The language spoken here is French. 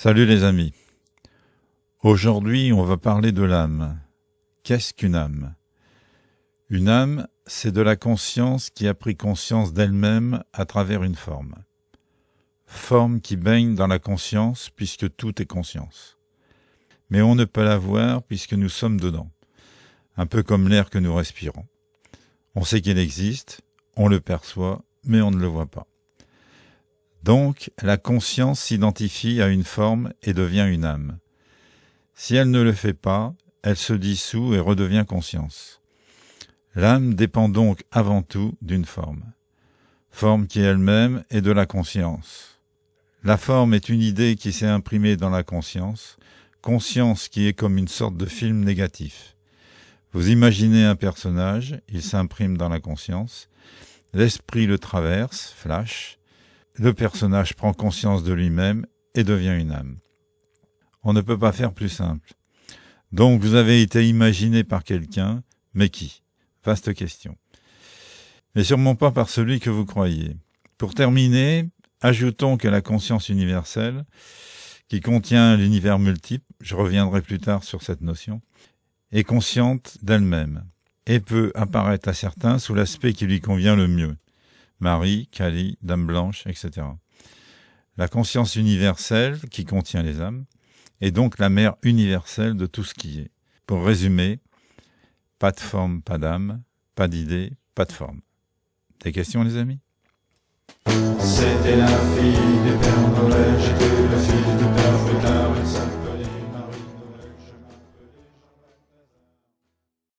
Salut les amis. Aujourd'hui, on va parler de l'âme. Qu'est-ce qu'une âme ? Une âme, c'est de la conscience qui a pris conscience d'elle-même à travers une forme. Forme qui baigne dans la conscience puisque tout est conscience. Mais on ne peut la voir puisque nous sommes dedans, un peu comme l'air que nous respirons. On sait qu'il existe, on le perçoit, mais on ne le voit pas. Donc, la conscience s'identifie à une forme et devient une âme. Si elle ne le fait pas, elle se dissout et redevient conscience. L'âme dépend donc avant tout d'une forme. Forme qui elle-même est de la conscience. La forme est une idée qui s'est imprimée dans la conscience, conscience qui est comme une sorte de film négatif. Vous imaginez un personnage, il s'imprime dans la conscience, l'esprit le traverse, flash, le personnage prend conscience de lui-même et devient une âme. On ne peut pas faire plus simple. Donc vous avez été imaginé par quelqu'un, mais qui ? Vaste question. Mais sûrement pas par celui que vous croyez. Pour terminer, ajoutons que la conscience universelle, qui contient l'univers multiple, je reviendrai plus tard sur cette notion, est consciente d'elle-même et peut apparaître à certains sous l'aspect qui lui convient le mieux. Marie, Kali, Dame Blanche, etc. La conscience universelle, qui contient les âmes, est donc la mère universelle de tout ce qui est. Pour résumer, pas de forme, pas d'âme, pas d'idée, pas de forme. Des questions, les amis ? C'était la fille du Père Noël, j'étais le fils du Père